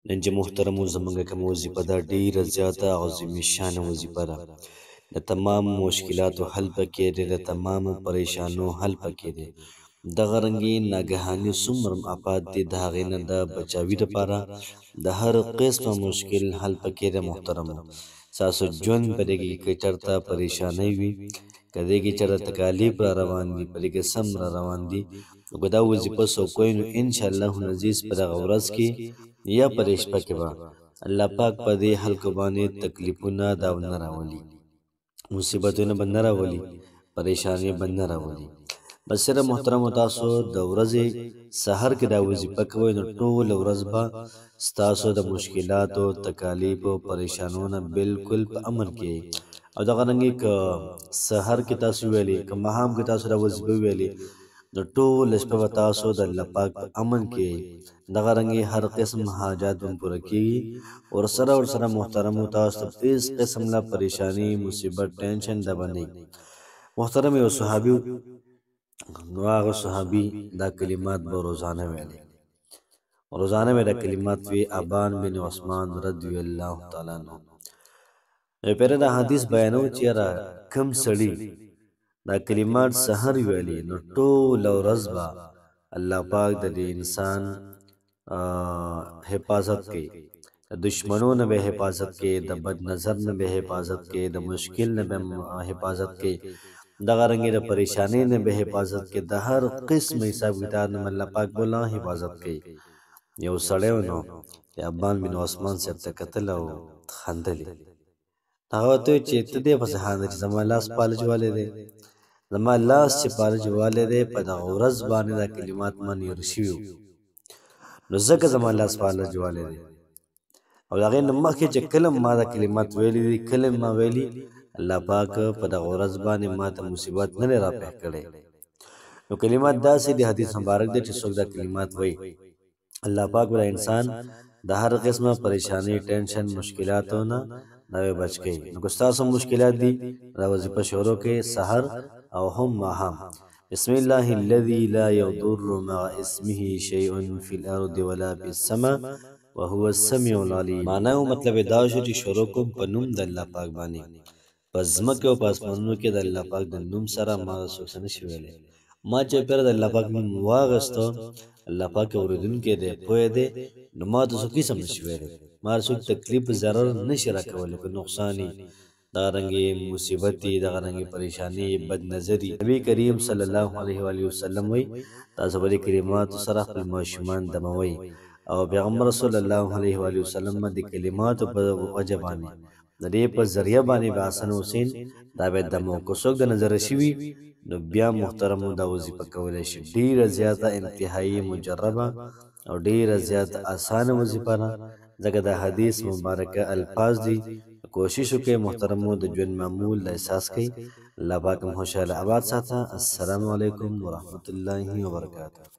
نن چې محترمو زموږ کومه وظیفه ده ډېره زیاته عظیم شانه وظیفه ده. د تمامو مشکلاتو حل پکې دی، د تمامو پریشانو حل پکې دی. دغه رنګې ناګهاني څومره آفات دي د هغې نه د بچاوي دپاره د هر قسمه مشکل حل پکې دی. محترمو ستاسو ژوند په دې کې که چېرته پریشانۍ وي، که دې کې چېرته تکالیف را روان دي، په دې کې سم را روان دي، نو که دا وظیفه څوک کوي نو انشاءالله العزیز په دغه ورځ کې یا په دې شپه کې به الله پاک په دې خلکو باندې تکلیفونه دا نه راولي، مصیبتونه به نه راولي، پریشانۍ به نه راولي. بس صرف محترمو تاسو د ورځې سحر کې دا وظیفه کوئ نو ټوله ورځ به ستاسو د مشکلاتو، تکالیفو، پریشانونو بالکل په امن کې. او دغه رنګې که سحر کې تاسو ویلې، که ماښام کې تاسو دا وظیفه ویلې، نو ټوله شپه به تاسو د الله پاک په امن کې دغه رنګې هر قسم حاجات به پوره کېږي. ورسره محترمو تاسو ته هېڅ قسم لا پریشاني، مصیبت، ټینشن دا به نه وي. محترم یو صحابي نو هغه صحابي دا کلمات به روزانه ویلې، روزانه به دا کلمات وی. ابان بن عثمان رضی الله تعالی عنہ پیر دا حدیث بیانو چې یاره کم سړي دا کلمات سحر ویلې نو ټوله ورځ به الله پاک د دې انسان حفاظت کوي، د دشمنو نه به حفاظت کوي، د بد نظر نه به حفاظت کوي، د مشکل نه به حفاظت کوي، دغه رنګې د پریشانۍ نه به حفاظت کوي، د هر قسم حساب کتاب نه الله پاک بولا حفاظت کوي. یو سړی و نو ابان بن عثمان صاحب ته کتل او خندلې. هغه ورته وویل چې ته دې پسې خاندې چې زما لاس پالج والی دی، زما لاس چې پالج والی دی په دغه ورځ باندې دا کلمات ما نیر شوي وو، نو ځکه زما لاس پالج والی دی. او د هغې نه مخکې چې کله ما دا کلمات ویلي دي، کله ما ویلي، الله پاک په دغه ورځ باندې ما ته مصیبت نه دی راپېښ کړی. نو کلمات داسې دي، حدیث مبارک دی چې څوک دا کلمات وایي الله پاک به انسان د هر قسمه پریشانۍ، ټینشن، مشکلاتو نه دا به بچ کوي. نو که ستاسو مشکلات دي دا وظیفه شروع کړئ سحر او هم ماښام. بسم الله الذي لا يضر مع اسمه شيء في الارض ولا في السماء وهو السميع العليم. معنا او مطلب دا شو چې شروع کوم په نوم د الله پاک باندې. په ځمکه او په اسمانونو کې د الله پاک د نوم سره ما څوک څه نشي ویلی. ما چې پیر د الله پاک نوم واغسته، الله پاک اورېدونکی دی، پوه دی، نو ما ته څوک هېڅ هم نشي ویلی، ما څوک تکلیف، ضرر نشي راکولی، که نقصان وي، دغه رنګې مصیبت وي، دغه رنګې پریشاني، بد نظري. نبي کریم صلی الله علیه و وسلم وایي تاسو به دې کلماتو سره خپل ماشومان دموئ. او پیغمبر صلی الله علیه و وسلم د کلماتو په وجه باندې د دې په ذریعه باندې به حسن حسین دا به دمو. که څوک د نظره شوي نو بیا محترمو دا وظیفه کولی شي. ډېره زیاته انتهایي مجربه او ډېره زیاته اسانه وظیفه ده، ځکه د حدیث مبارکه الفاظ دي. کوشش وکړئ محترمو د ژوند معمول د احساس کوئ. الله پاک هم خوشحاله آباد ساته. السلام علیکم ورحمة الله وبرکاته.